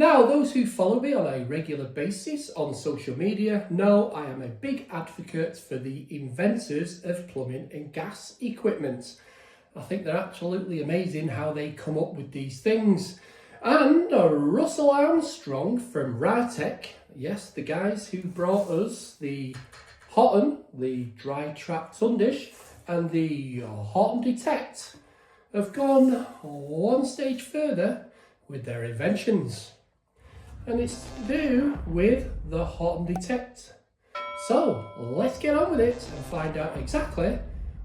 Now, those who follow me on a regular basis on social media know I am a big advocate for the inventors of plumbing and gas equipment. I think they're absolutely amazing how they come up with these things. And Russell Armstrong from Rytec, yes, the guys who brought us the Hotun, the dry trap Tundish, and the Hotun Detect, have gone one stage further with their inventions. And it's to do with the Hotun Detect. So let's get on with it and find out exactly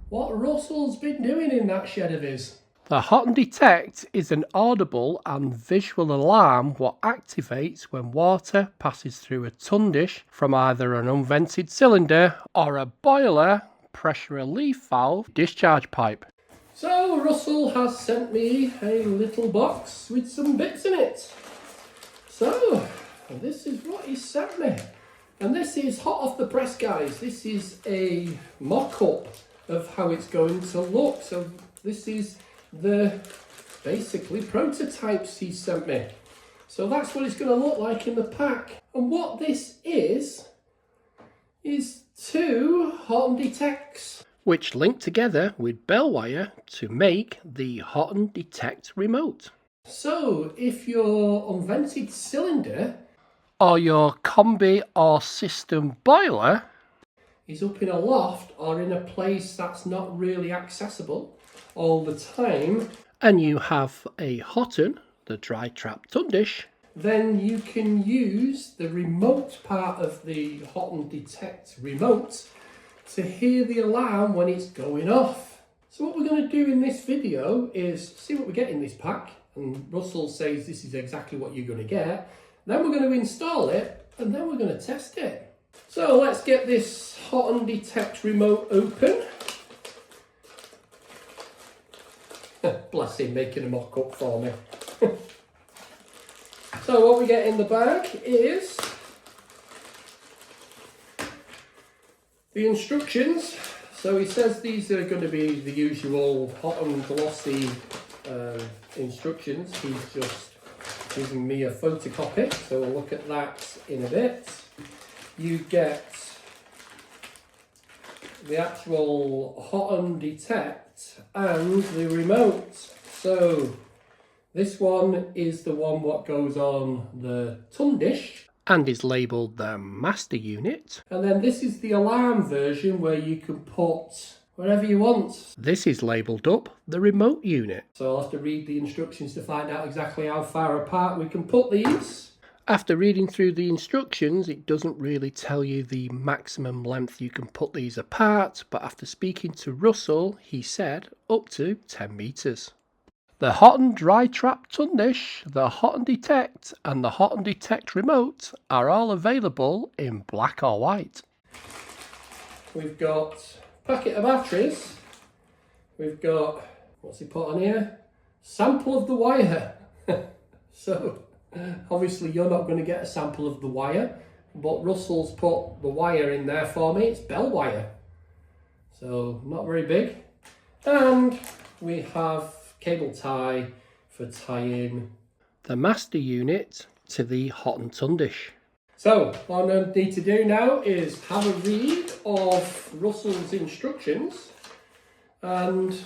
what Russell's been doing in that shed of his. The Hotun Detect is an audible and visual alarm what activates when water passes through a tundish from either an unvented cylinder or a boiler pressure relief valve discharge pipe. So Russell has sent me a little box with some bits in it. So this is what he sent me. And this is hot off the press, guys. This is a mock-up of how it's going to look. So this is the basically prototypes he sent me. So that's what it's going to look like in the pack. And what this is two Hotun Detects, which link together with bell wire to make the Hotun Detect remote. So if your unvented cylinder or your combi or system boiler is up in a loft or in a place that's not really accessible all the time, and you have a Hotun, the dry trap Tundish, then you can use the remote part of the Hotun Detect remote to hear the alarm when it's going off. So what we're going to do in this video is see what we get in this pack, and Russell says this is exactly what you're going to get. Then we're going to install it, and then we're going to test it. So let's get this Hotun Detect remote open. Bless him, making a mock-up for me. So what we get in the bag is the instructions. So he says these are going to be the usual Hotun glossy instructions. He's just giving me a photocopy, so we'll look at that in a bit. You get the actual Hotun Detect and the remote. So this one is the one what goes on the Tundish and is labelled the master unit. And then this is the alarm version where you can put whatever you want. This is labelled up the remote unit. So I'll have to read the instructions to find out exactly how far apart we can put these. After reading through the instructions, it doesn't really tell you the maximum length you can put these apart, but after speaking to Russell, he said up to 10 metres. The Hotun Dry Trap Tundish, the Hotun Detect and the Hotun Detect remote are all available in black or white. We've got a packet of batteries. We've got, what's he put on here? Sample of the wire. So obviously you're not going to get a sample of the wire, but Russell's put the wire in there for me. It's bell wire, so not very big. And we have cable tie for tying the master unit to the Hotun Tundish. So what I need to do now is have a read of Russell's instructions and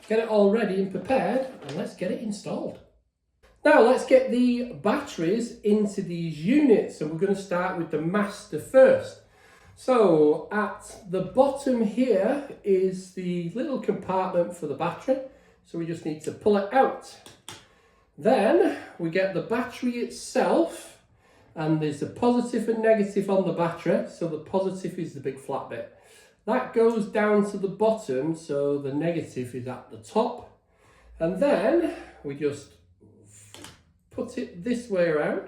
get it all ready and prepared, and let's get it installed. Now let's get the batteries into these units, and we're going to start with the master first. So at the bottom here is the little compartment for the battery, so we just need to pull it out. Then we get the battery itself, and there's a positive and negative on the battery. So the positive is the big flat bit. That goes down to the bottom, so the negative is at the top. And then we just put it this way around,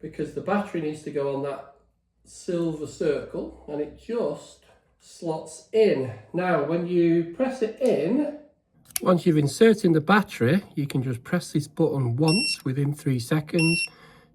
because the battery needs to go on that silver circle, and it just slots in. Now when you press it in, once you've inserted the battery, you can just press this button once within 3 seconds.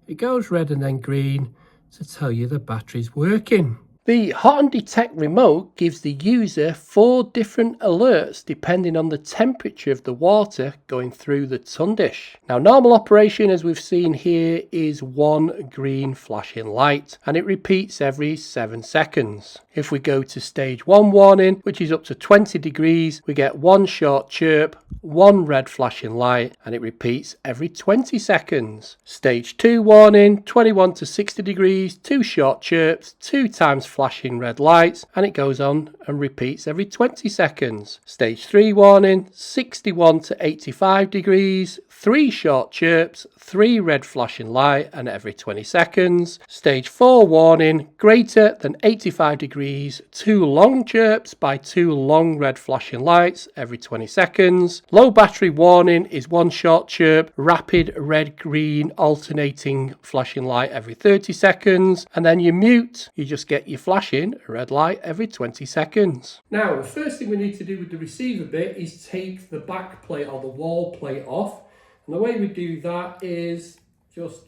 It goes red and then green to tell you the battery's working. The Hotun Detect remote gives the user 4 different alerts depending on the temperature of the water going through the Tundish. Now, normal operation, as we've seen here, is 1 green flashing light, and it repeats every 7 seconds. If we go to stage 1 warning, which is up to 20 degrees, we get 1 short chirp, 1 red flashing light, and it repeats every 20 seconds. Stage 2 warning, 21 to 60 degrees, 2 short chirps, 2 times flashing red lights, and it goes on and repeats every 20 seconds. Stage 3 warning, 61 to 85 degrees, 3 short chirps, 3 red flashing light, and every 20 seconds. Stage 4 warning, greater than 85 degrees, 2 long chirps by 2 long red flashing lights every 20 seconds. Low battery warning is 1 short chirp, rapid red-green alternating flashing light every 30 seconds. And then you mute, you just get your flashing red light every 20 seconds. Now, the first thing we need to do with the receiver bit is take the back plate or the wall plate off. And the way we do that is just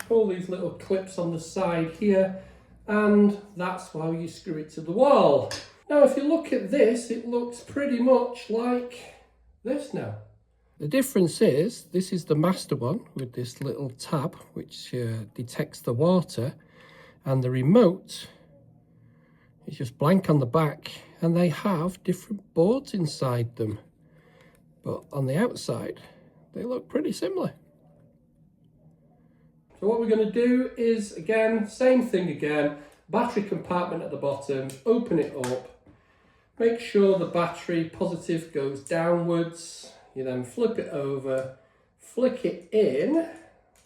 pull these little clips on the side here, and that's how you screw it to the wall. Now, if you look at this, it looks pretty much like this now. The difference is, this is the master one with this little tab which detects the water, and the remote is just blank on the back, and they have different boards inside them, but on the outside they look pretty similar. So what we're going to do is, again, same thing again, battery compartment at the bottom, open it up, make sure the battery positive goes downwards, you then flip it over, flick it in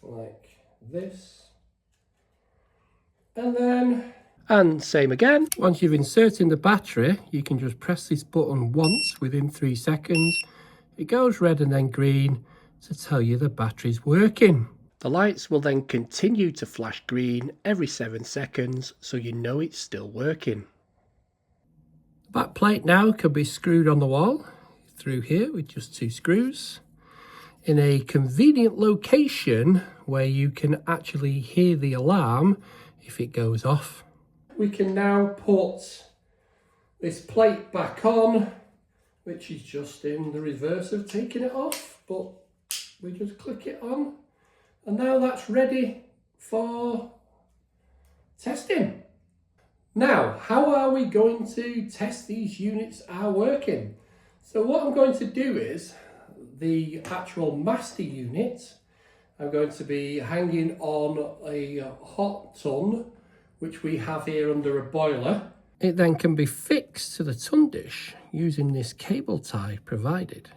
like this, and then... And same again. Once you've inserted the battery, you can just press this button once within 3 seconds. It goes red and then green to tell you the battery's working. The lights will then continue to flash green every 7 seconds, so you know it's still working. The back plate now can be screwed on the wall through here with just 2 screws in a convenient location where you can actually hear the alarm if it goes off. We can now put this plate back on, which is just in the reverse of taking it off, but we just click it on, and now that's ready for testing. Now, how are we going to test these units are working? So what I'm going to do is, the actual master unit, I'm going to be hanging on a Hotun, which we have here under a boiler. It then can be fixed to the Tundish using this cable tie provided,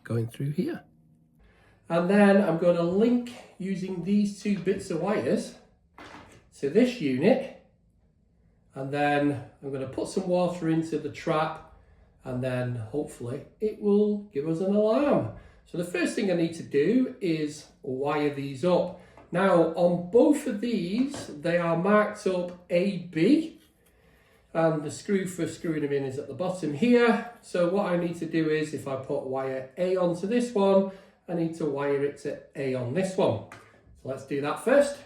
going through here. And then I'm going to link using these 2 bits of wires to this unit, and then I'm going to put some water into the trap, and then hopefully it will give us an alarm. So the first thing I need to do is wire these up. Now, on both of these, they are marked up AB, and the screw for screwing them in is at the bottom here. So what I need to do is, if I put wire A onto this one, I need to wire it to A on this one. So let's do that first.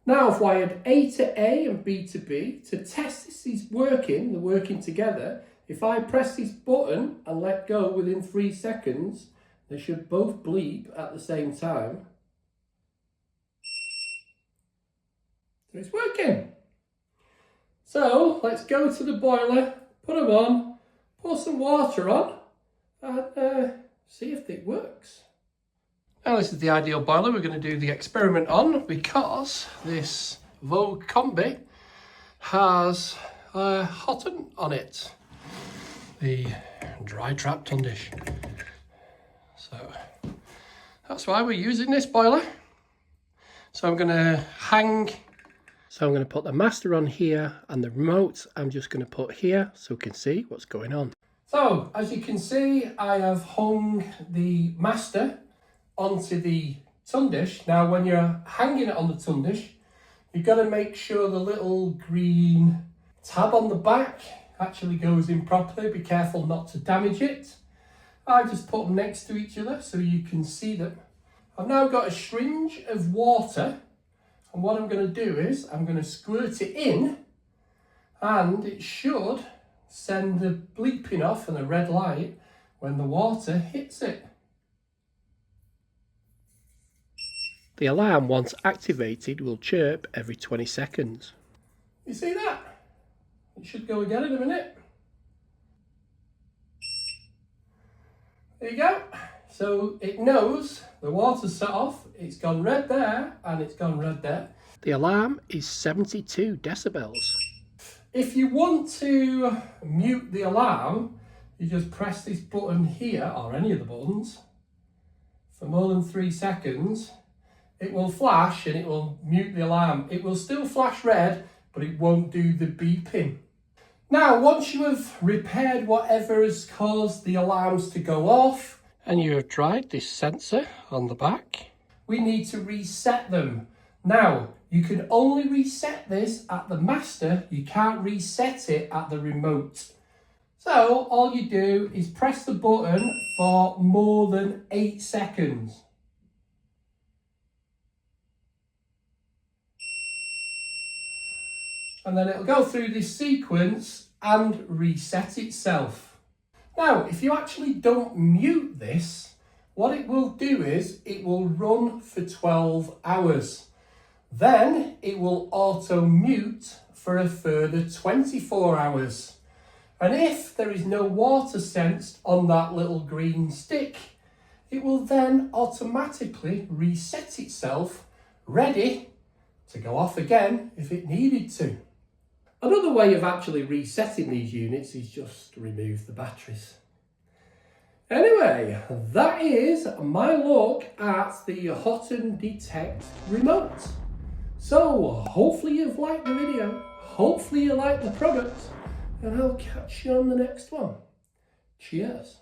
Now I've wired A to A and B to B. To test this is working, they're working together. If I press this button and let go within 3 seconds, they should both bleep at the same time. So it's working. So let's go to the boiler, put them on, pour some water on, and see if it works. Now this is the ideal boiler we're going to do the experiment on, because this Vogue Combi has a Hotun on it, the dry trap Tundish. So that's why we're using this boiler. So I'm going to put the master on here, and the remote I'm just going to put here so we can see what's going on. So as you can see, I have hung the master onto the Tundish. Now when you're hanging it on the Tundish, you've got to make sure the little green tab on the back actually goes in properly. Be careful not to damage it. I just put them next to each other so you can see them. I've now got a syringe of water, and what I'm going to do is I'm going to squirt it in and it should send the bleeping off and the red light when the water hits it. The alarm, once activated, will chirp every 20 seconds. You see that? It should go again in a minute. There you go. So it knows the water's set off, it's gone red there and it's gone red there. The alarm is 72 decibels. If you want to mute the alarm, you just press this button here, or any of the buttons, for more than 3 seconds. It will flash and it will mute the alarm. It will still flash red, but it won't do the beeping. Now, once you have repaired whatever has caused the alarms to go off, And you have tried this sensor on the back, we need to reset them. Now, you can only reset this at the master, you can't reset it at the remote. So all you do is press the button for more than 8 seconds. And then it'll go through this sequence and reset itself. Now, if you actually don't mute this, what it will do is it will run for 12 hours. Then it will auto mute for a further 24 hours. And if there is no water sensed on that little green stick, it will then automatically reset itself, ready to go off again if it needed to. Another way of actually resetting these units is just to remove the batteries. Anyway, that is my look at the Hotun Detect remote. So hopefully you've liked the video, hopefully you like the product, and I'll catch you on the next one. Cheers.